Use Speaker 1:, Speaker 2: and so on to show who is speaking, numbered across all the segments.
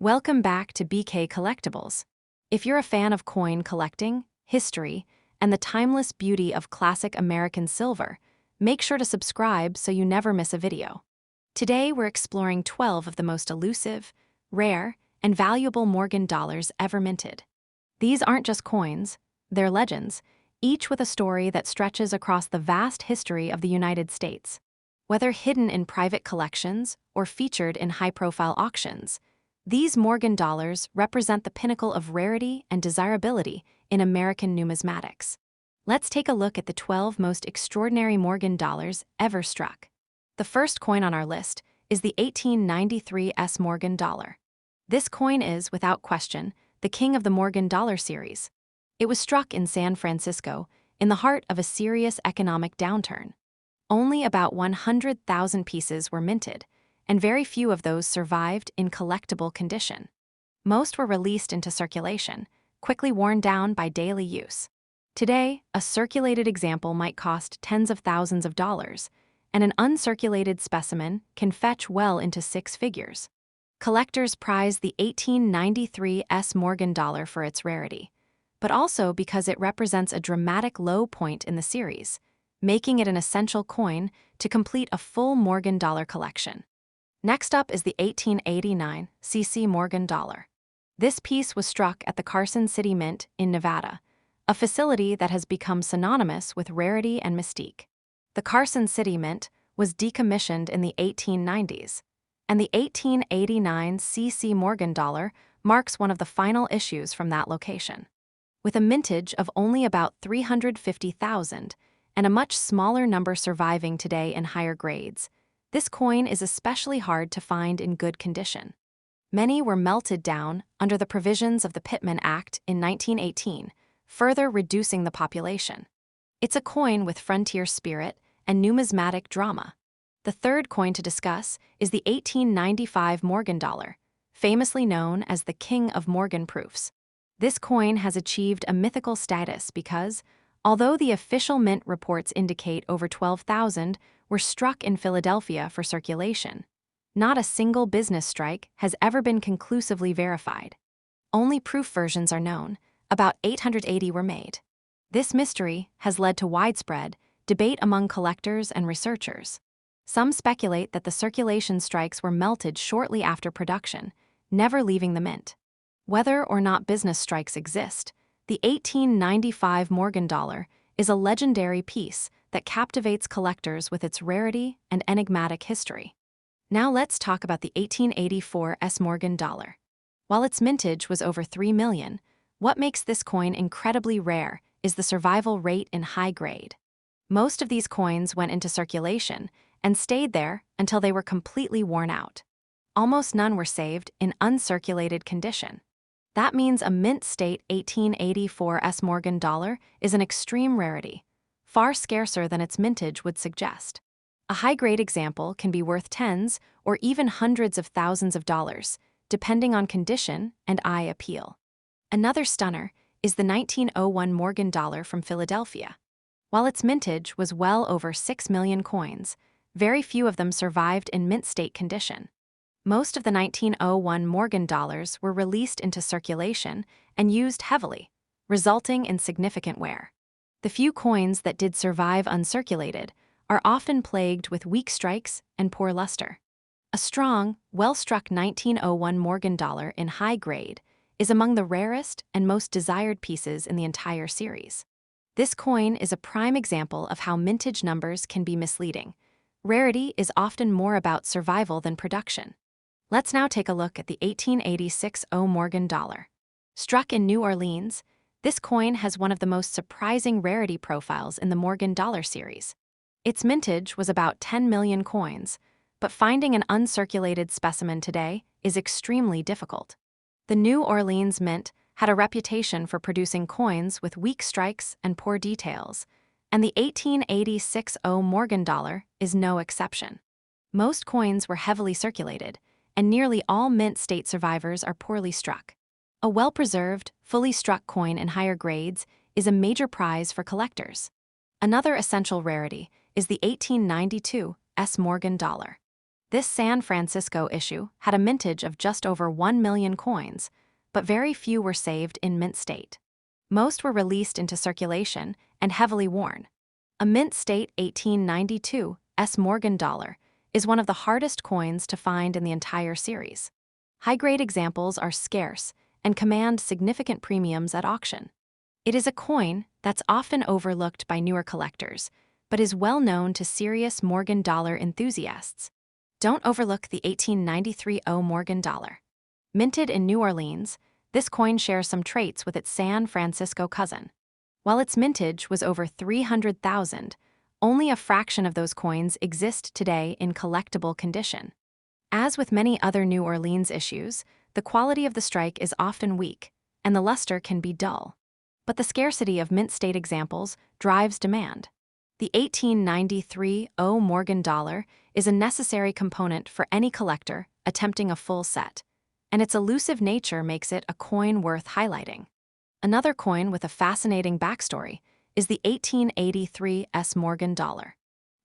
Speaker 1: Welcome back to BK Collectables. If you're a fan of coin collecting, history, and the timeless beauty of classic American silver, make sure to subscribe so you never miss a video. Today we're exploring 12 of the most elusive, rare, and valuable Morgan dollars ever minted. These aren't just coins, they're legends, each with a story that stretches across the vast history of the United States. Whether hidden in private collections or featured in high-profile auctions, these Morgan dollars represent the pinnacle of rarity and desirability in American numismatics. Let's take a look at the 12 most extraordinary Morgan dollars ever struck. The first coin on our list is the 1893 S Morgan dollar. This coin is, without question, the king of the Morgan dollar series. It was struck in San Francisco, in the heart of a serious economic downturn. Only about 100,000 pieces were minted, and very few of those survived in collectible condition. Most were released into circulation, quickly worn down by daily use. Today, a circulated example might cost tens of thousands of dollars, and an uncirculated specimen can fetch well into six figures. Collectors prize the 1893 S Morgan dollar for its rarity, but also because it represents a dramatic low point in the series, making it an essential coin to complete a full Morgan dollar collection. Next up is the 1889 CC Morgan dollar. This piece was struck at the Carson City Mint in Nevada, a facility that has become synonymous with rarity and mystique. The Carson City Mint was decommissioned in the 1890s, and the 1889 CC Morgan dollar marks one of the final issues from that location. With a mintage of only about 350,000 and a much smaller number surviving today in higher grades, this coin is especially hard to find in good condition. Many were melted down under the provisions of the Pittman Act in 1918, further reducing the population. It's a coin with frontier spirit and numismatic drama. The third coin to discuss is the 1895 Morgan dollar, famously known as the King of Morgan proofs. This coin has achieved a mythical status because, although the official mint reports indicate over 12,000 were struck in Philadelphia for circulation, not a single business strike has ever been conclusively verified. Only proof versions are known, about 880 were made. This mystery has led to widespread debate among collectors and researchers. Some speculate that the circulation strikes were melted shortly after production, never leaving the mint. Whether or not business strikes exist, the 1895 Morgan dollar is a legendary piece that captivates collectors with its rarity and enigmatic history. Now let's talk about the 1884 S Morgan dollar. While its mintage was over 3 million, what makes this coin incredibly rare is the survival rate in high grade. Most of these coins went into circulation and stayed there until they were completely worn out. Almost none were saved in uncirculated condition. That means a mint state 1884 S Morgan dollar is an extreme rarity, far scarcer than its mintage would suggest. A high-grade example can be worth tens or even hundreds of thousands of dollars, depending on condition and eye appeal. Another stunner is the 1901 Morgan dollar from Philadelphia. While its mintage was well over 6 million coins, very few of them survived in mint state condition. Most of the 1901 Morgan dollars were released into circulation and used heavily, resulting in significant wear. The few coins that did survive uncirculated are often plagued with weak strikes and poor luster. A strong, well-struck 1901 Morgan dollar in high grade is among the rarest and most desired pieces in the entire series. This coin is a prime example of how mintage numbers can be misleading. Rarity is often more about survival than production. Let's now take a look at the 1886 O Morgan dollar. Struck in New Orleans, this coin has one of the most surprising rarity profiles in the Morgan dollar series. Its mintage was about 10 million coins, but finding an uncirculated specimen today is extremely difficult. The New Orleans Mint had a reputation for producing coins with weak strikes and poor details, and the 1886 O Morgan dollar is no exception. Most coins were heavily circulated, and nearly all mint state survivors are poorly struck. A well-preserved, fully struck coin in higher grades is a major prize for collectors. Another essential rarity is the 1892 S Morgan dollar. This San Francisco issue had a mintage of just over 1 million coins, but very few were saved in mint state. Most were released into circulation and heavily worn. A mint state 1892 S. Morgan dollar is one of the hardest coins to find in the entire series. High-grade examples are scarce and command significant premiums at auction. It is a coin that's often overlooked by newer collectors, but is well known to serious Morgan dollar enthusiasts. Don't overlook the 1893 O Morgan dollar. Minted in New Orleans, this coin shares some traits with its San Francisco cousin. While its mintage was over 300,000, only a fraction of those coins exist today in collectible condition. As with many other New Orleans issues, the quality of the strike is often weak, and the luster can be dull. But the scarcity of mint state examples drives demand. The 1893 O Morgan dollar is a necessary component for any collector attempting a full set, and its elusive nature makes it a coin worth highlighting. Another coin with a fascinating backstory is the 1883 S. Morgan dollar.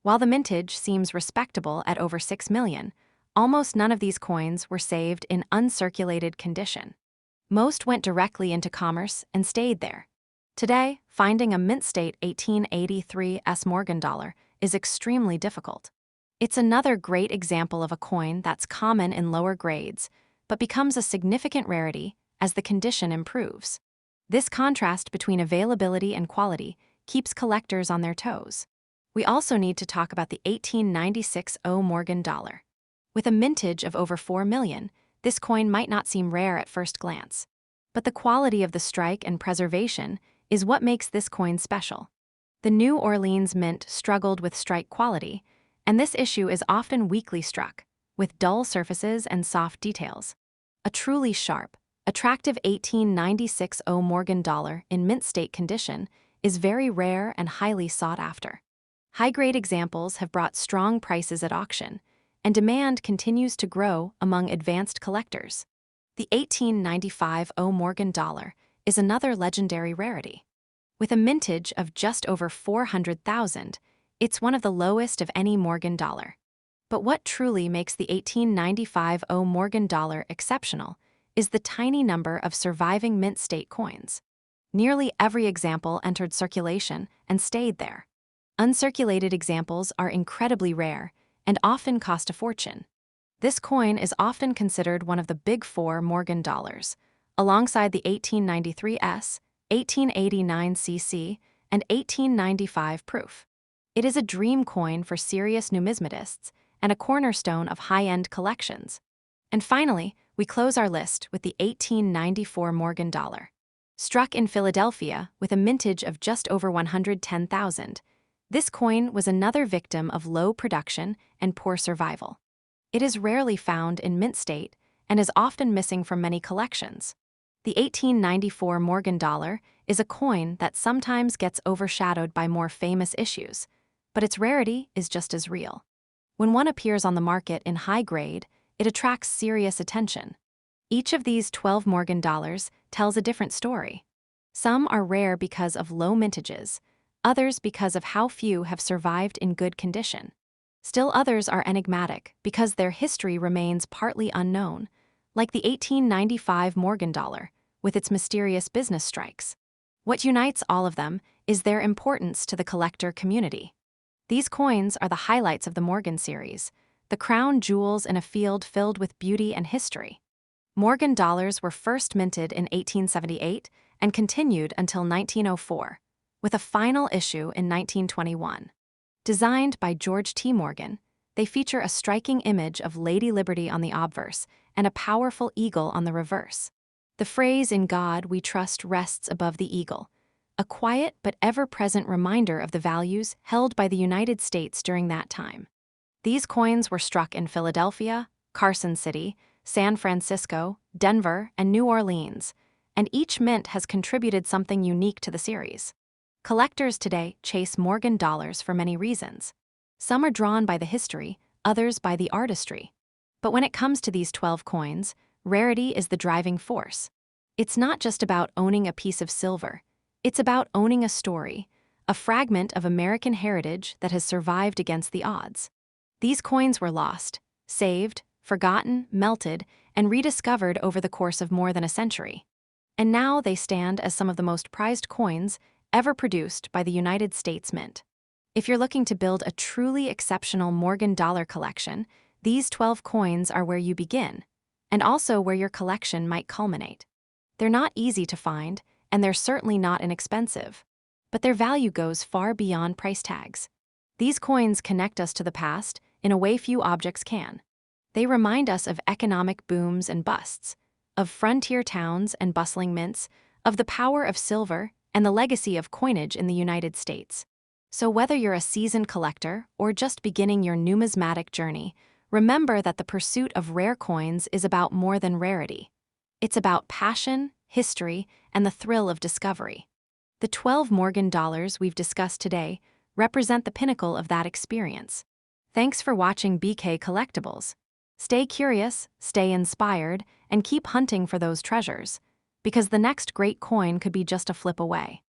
Speaker 1: While the mintage seems respectable at over 6 million, almost none of these coins were saved in uncirculated condition. Most went directly into commerce and stayed there. Today, finding a mint state 1883 S. Morgan dollar is extremely difficult. It's another great example of a coin that's common in lower grades, but becomes a significant rarity as the condition improves. This contrast between availability and quality keeps collectors on their toes. We also need to talk about the 1896 O Morgan dollar. With a mintage of over 4 million, this coin might not seem rare at first glance. But the quality of the strike and preservation is what makes this coin special. The New Orleans Mint struggled with strike quality, and this issue is often weakly struck, with dull surfaces and soft details. A truly sharp, attractive 1896 O Morgan dollar in mint state condition is very rare and highly sought after. High-grade examples have brought strong prices at auction, and demand continues to grow among advanced collectors. The 1895 O Morgan dollar is another legendary rarity. With a mintage of just over 400,000, it's one of the lowest of any Morgan dollar. But what truly makes the 1895 O Morgan dollar exceptional is the tiny number of surviving mint state coins. Nearly every example entered circulation and stayed there. Uncirculated examples are incredibly rare and often cost a fortune. This coin is often considered one of the big four Morgan dollars, alongside the 1893 S, 1889 CC, and 1895 proof. It is a dream coin for serious numismatists and a cornerstone of high-end collections. And finally, we close our list with the 1894 Morgan dollar. Struck in Philadelphia with a mintage of just over 110,000, this coin was another victim of low production and poor survival. It is rarely found in mint state and is often missing from many collections. The 1894 Morgan dollar is a coin that sometimes gets overshadowed by more famous issues, but its rarity is just as real. When one appears on the market in high grade, it attracts serious attention. Each of these 12 Morgan dollars tells a different story. Some are rare because of low mintages, others because of how few have survived in good condition. Still others are enigmatic because their history remains partly unknown, like the 1895 Morgan dollar, with its mysterious business strikes. What unites all of them is their importance to the collector community. These coins are the highlights of the Morgan series, the crown jewels in a field filled with beauty and history. Morgan dollars were first minted in 1878 and continued until 1904, with a final issue in 1921. Designed by George T. Morgan, they feature a striking image of Lady Liberty on the obverse and a powerful eagle on the reverse. The phrase "In God we trust" rests above the eagle, a quiet but ever-present reminder of the values held by the United States during that time. These coins were struck in Philadelphia, Carson City, San Francisco, Denver, and New Orleans, and each mint has contributed something unique to the series. Collectors today chase Morgan dollars for many reasons. Some are drawn by the history, others by the artistry. But when it comes to these 12 coins, rarity is the driving force. It's not just about owning a piece of silver. It's about owning a story, a fragment of American heritage that has survived against the odds. These coins were lost, saved, forgotten, melted, and rediscovered over the course of more than a century. And now they stand as some of the most prized coins ever produced by the United States Mint. If you're looking to build a truly exceptional Morgan dollar collection, these 12 coins are where you begin, and also where your collection might culminate. They're not easy to find, and they're certainly not inexpensive, but their value goes far beyond price tags. These coins connect us to the past in a way few objects can. They remind us of economic booms and busts, of frontier towns and bustling mints, of the power of silver and the legacy of coinage in the United States. So whether you're a seasoned collector or just beginning your numismatic journey, remember that the pursuit of rare coins is about more than rarity. It's about passion, history, and the thrill of discovery. The 12 Morgan dollars we've discussed today represent the pinnacle of that experience. Thanks for watching BK Collectables. Stay curious, stay inspired, and keep hunting for those treasures, because the next great coin could be just a flip away.